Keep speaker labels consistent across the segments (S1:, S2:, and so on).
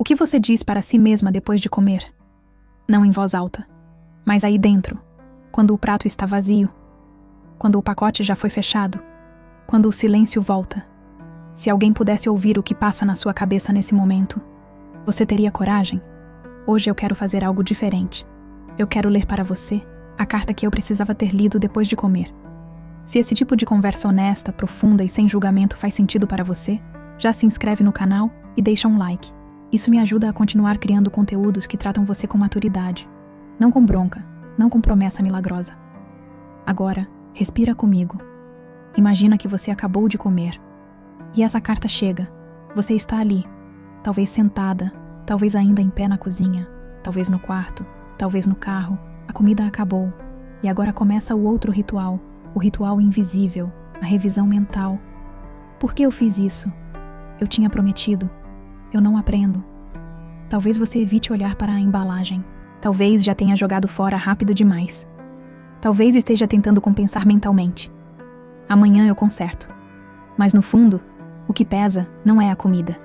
S1: que você diz para si mesma depois de comer? Não em voz alta, mas aí dentro, quando o prato está vazio, quando o pacote já foi fechado, quando o silêncio volta. Se alguém pudesse ouvir o que passa na sua cabeça nesse momento, você teria coragem? Hoje eu quero fazer algo diferente. Eu quero ler para você a carta que eu precisava ter lido depois de comer. Se esse tipo de conversa honesta, profunda e sem julgamento faz sentido para você, já se inscreve no canal e deixa um like. Isso me ajuda a continuar criando conteúdos que tratam você com maturidade. Não com bronca, não com promessa milagrosa. Agora, respira comigo. Imagina que você acabou de comer. E essa carta chega. Você está ali, talvez sentada, talvez ainda em pé na cozinha, talvez no quarto, talvez no carro. A comida acabou. E agora começa o outro ritual, o ritual invisível, a revisão mental. Por que eu fiz isso? Eu tinha prometido. Eu não aprendo. Talvez você evite olhar para a embalagem. Talvez já tenha jogado fora rápido demais. Talvez esteja tentando compensar mentalmente. Amanhã eu conserto. Mas no fundo, o que pesa não é a comida.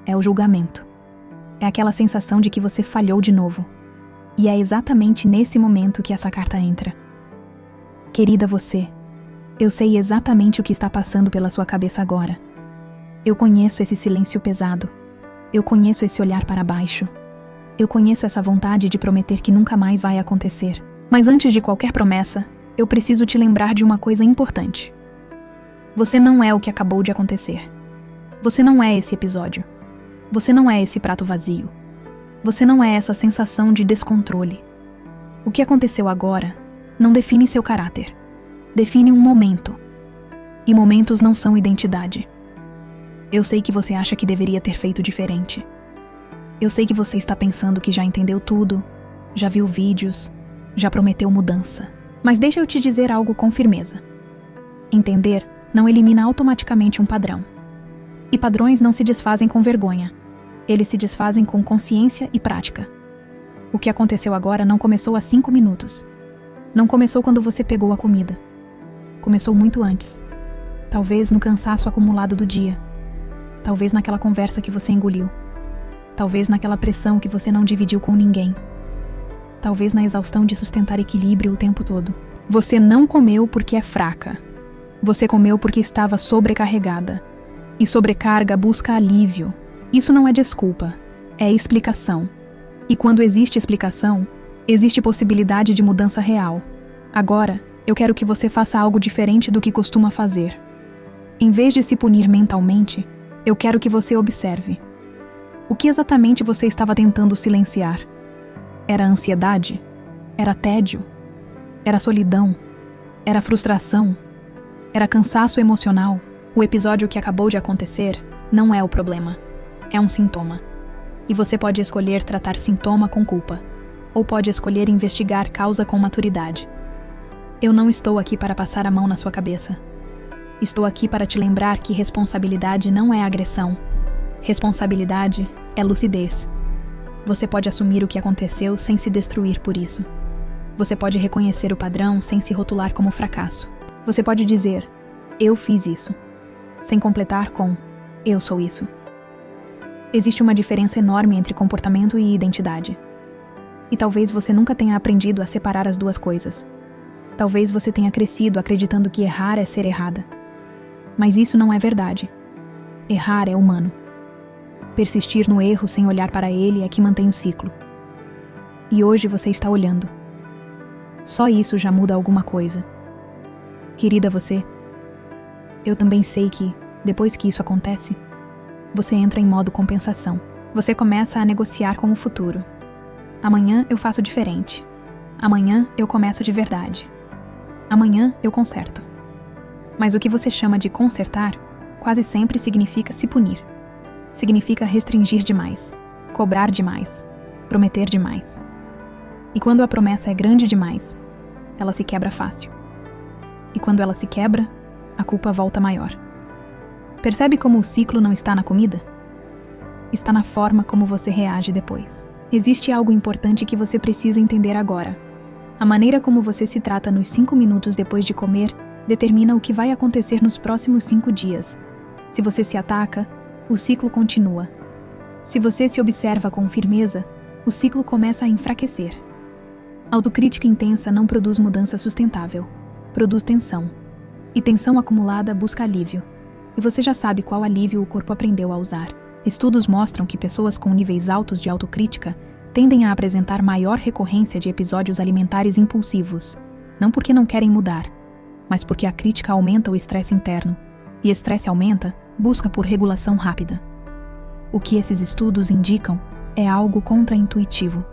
S1: É o julgamento. É aquela sensação de que você falhou de novo. E é exatamente nesse momento que essa carta entra. Querida você, eu sei exatamente o que está passando pela sua cabeça agora. Eu conheço esse silêncio pesado. Eu conheço esse olhar para baixo. Eu conheço essa vontade de prometer que nunca mais vai acontecer. Mas antes de qualquer promessa, eu preciso te lembrar de uma coisa importante. Você não é o que acabou de acontecer. Você não é esse episódio. Você não é esse prato vazio. Você não é essa sensação de descontrole. O que aconteceu agora não define seu caráter. Define um momento. E momentos não são identidade. Eu sei que você acha que deveria ter feito diferente. Eu sei que você está pensando que já entendeu tudo, já viu vídeos, já prometeu mudança. Mas deixa eu te dizer algo com firmeza. Entender não elimina automaticamente um padrão. E padrões não se desfazem com vergonha. Eles se desfazem com consciência e prática. O que aconteceu agora não começou há 5 minutos. Não começou quando você pegou a comida. Começou muito antes. Talvez no cansaço acumulado do dia. Talvez naquela conversa que você engoliu. Talvez naquela pressão que você não dividiu com ninguém. Talvez na exaustão de sustentar equilíbrio o tempo todo. Você não comeu porque é fraca. Você comeu porque estava sobrecarregada. E sobrecarga busca alívio. Isso não é desculpa, é explicação. E quando existe explicação, existe possibilidade de mudança real. Agora, eu quero que você faça algo diferente do que costuma fazer. Em vez de se punir mentalmente, eu quero que você observe. O que exatamente você estava tentando silenciar? Era ansiedade? Era tédio? Era solidão? Era frustração? Era cansaço emocional? O episódio que acabou de acontecer não é o problema. É um sintoma. E você pode escolher tratar sintoma com culpa, ou pode escolher investigar causa com maturidade. Eu não estou aqui para passar a mão na sua cabeça. Estou aqui para te lembrar que responsabilidade não é agressão. Responsabilidade é lucidez. Você pode assumir o que aconteceu sem se destruir por isso. Você pode reconhecer o padrão sem se rotular como fracasso. Você pode dizer, eu fiz isso, sem completar com, eu sou isso. Existe uma diferença enorme entre comportamento e identidade. E talvez você nunca tenha aprendido a separar as duas coisas. Talvez você tenha crescido acreditando que errar é ser errada. Mas isso não é verdade. Errar é humano. Persistir no erro sem olhar para ele é que mantém o ciclo. E hoje você está olhando. Só isso já muda alguma coisa. Querida você, eu também sei que, depois que isso acontece, você entra em modo compensação. Você começa a negociar com o futuro. Amanhã eu faço diferente. Amanhã eu começo de verdade. Amanhã eu conserto. Mas o que você chama de consertar quase sempre significa se punir. Significa restringir demais, cobrar demais, prometer demais. E quando a promessa é grande demais, ela se quebra fácil. E quando ela se quebra, a culpa volta maior. Percebe como o ciclo não está na comida? Está na forma como você reage depois. Existe algo importante que você precisa entender agora. A maneira como você se trata nos 5 minutos depois de comer determina o que vai acontecer nos próximos 5 dias. Se você se ataca, o ciclo continua. Se você se observa com firmeza, o ciclo começa a enfraquecer. Autocrítica intensa não produz mudança sustentável, produz tensão. E tensão acumulada busca alívio. E você já sabe qual alívio o corpo aprendeu a usar. Estudos mostram que pessoas com níveis altos de autocrítica tendem a apresentar maior recorrência de episódios alimentares impulsivos, não porque não querem mudar, mas porque a crítica aumenta o estresse interno, e estresse aumenta, busca por regulação rápida. O que esses estudos indicam é algo contraintuitivo.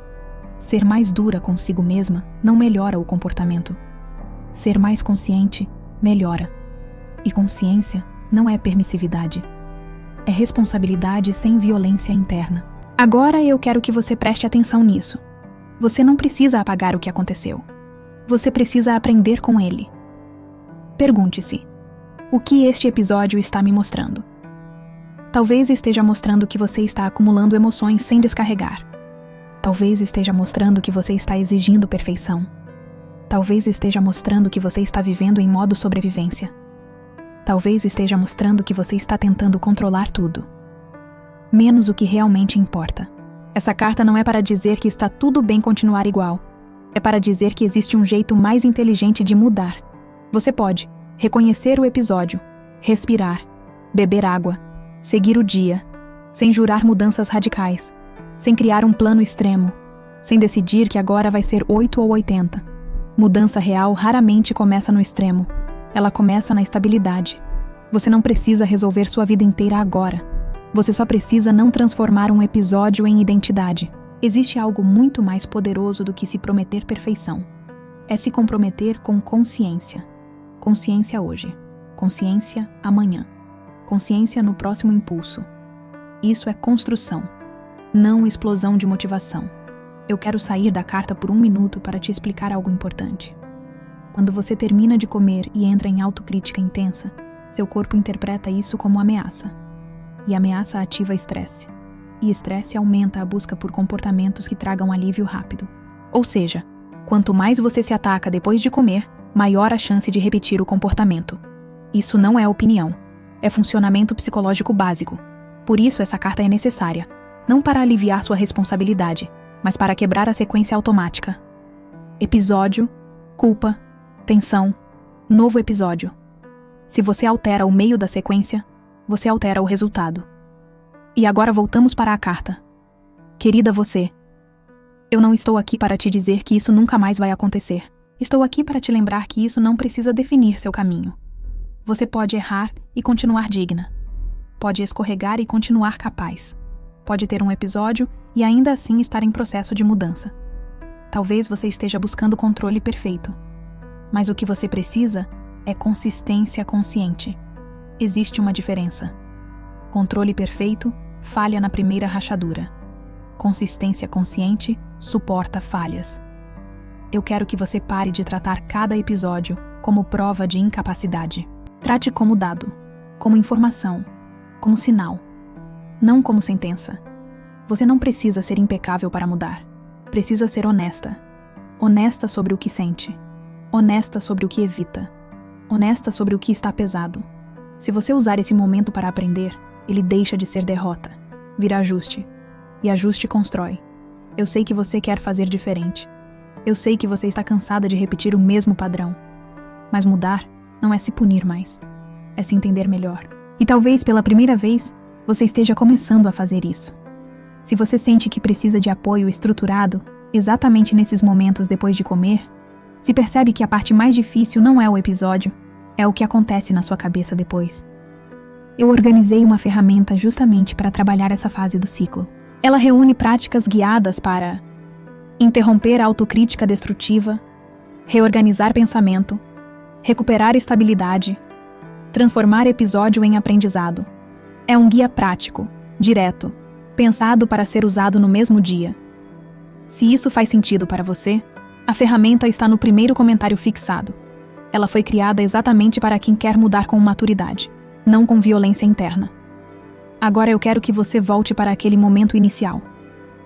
S1: Ser mais dura consigo mesma não melhora o comportamento. Ser mais consciente melhora. E consciência não é permissividade. É responsabilidade sem violência interna. Agora eu quero que você preste atenção nisso. Você não precisa apagar o que aconteceu. Você precisa aprender com ele. Pergunte-se: o que este episódio está me mostrando? Talvez esteja mostrando que você está acumulando emoções sem descarregar. Talvez esteja mostrando que você está exigindo perfeição. Talvez esteja mostrando que você está vivendo em modo sobrevivência. Talvez esteja mostrando que você está tentando controlar tudo, menos o que realmente importa. Essa carta não é para dizer que está tudo bem continuar igual. É para dizer que existe um jeito mais inteligente de mudar. Você pode reconhecer o episódio, respirar, beber água, seguir o dia, sem jurar mudanças radicais, sem criar um plano extremo, sem decidir que agora vai ser 8 ou 80. Mudança real raramente começa no extremo. Ela começa na estabilidade. Você não precisa resolver sua vida inteira agora. Você só precisa não transformar um episódio em identidade. Existe algo muito mais poderoso do que se prometer perfeição. É se comprometer com consciência. Consciência hoje. Consciência amanhã. Consciência no próximo impulso. Isso é construção, não explosão de motivação. Eu quero sair da carta por 1 minuto para te explicar algo importante. Quando você termina de comer e entra em autocrítica intensa, seu corpo interpreta isso como ameaça. E ameaça ativa estresse. E estresse aumenta a busca por comportamentos que tragam alívio rápido. Ou seja, quanto mais você se ataca depois de comer, maior a chance de repetir o comportamento. Isso não é opinião. É funcionamento psicológico básico. Por isso essa carta é necessária, não para aliviar sua responsabilidade, mas para quebrar a sequência automática. Episódio, culpa, tensão, novo episódio. Se você altera o meio da sequência, você altera o resultado. E agora voltamos para a carta. Querida você, eu não estou aqui para te dizer que isso nunca mais vai acontecer. Estou aqui para te lembrar que isso não precisa definir seu caminho. Você pode errar e continuar digna. Pode escorregar e continuar capaz. Pode ter um episódio e ainda assim estar em processo de mudança. Talvez você esteja buscando controle perfeito. Mas o que você precisa é consistência consciente. Existe uma diferença. Controle perfeito falha na primeira rachadura. Consistência consciente suporta falhas. Eu quero que você pare de tratar cada episódio como prova de incapacidade. Trate como dado, como informação, como sinal, não como sentença. Você não precisa ser impecável para mudar. Precisa ser honesta. Honesta sobre o que sente. Honesta sobre o que evita. Honesta sobre o que está pesado. Se você usar esse momento para aprender, ele deixa de ser derrota. Vira ajuste. E ajuste constrói. Eu sei que você quer fazer diferente. Eu sei que você está cansada de repetir o mesmo padrão. Mas mudar não é se punir mais. É se entender melhor. E talvez pela primeira vez, você esteja começando a fazer isso. Se você sente que precisa de apoio estruturado, exatamente nesses momentos depois de comer, se percebe que a parte mais difícil não é o episódio, é o que acontece na sua cabeça depois. Eu organizei uma ferramenta justamente para trabalhar essa fase do ciclo. Ela reúne práticas guiadas para interromper a autocrítica destrutiva, reorganizar pensamento, recuperar estabilidade, transformar episódio em aprendizado. É um guia prático, direto, pensado para ser usado no mesmo dia. Se isso faz sentido para você, a ferramenta está no primeiro comentário fixado. Ela foi criada exatamente para quem quer mudar com maturidade, não com violência interna. Agora eu quero que você volte para aquele momento inicial,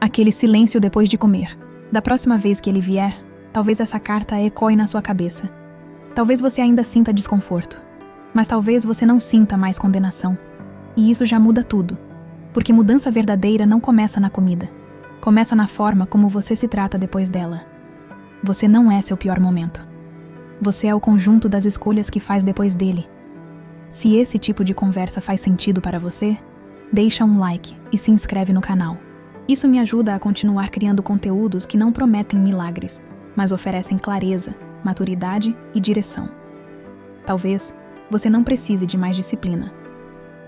S1: aquele silêncio depois de comer. Da próxima vez que ele vier, talvez essa carta ecoe na sua cabeça. Talvez você ainda sinta desconforto, mas talvez você não sinta mais condenação. E isso já muda tudo. Porque mudança verdadeira não começa na comida. Começa na forma como você se trata depois dela. Você não é seu pior momento. Você é o conjunto das escolhas que faz depois dele. Se esse tipo de conversa faz sentido para você, deixa um like e se inscreve no canal. Isso me ajuda a continuar criando conteúdos que não prometem milagres, mas oferecem clareza, maturidade e direção. Talvez você não precise de mais disciplina.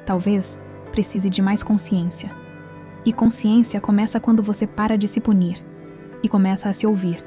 S1: Talvez precise de mais consciência. E consciência começa quando você para de se punir e começa a se ouvir.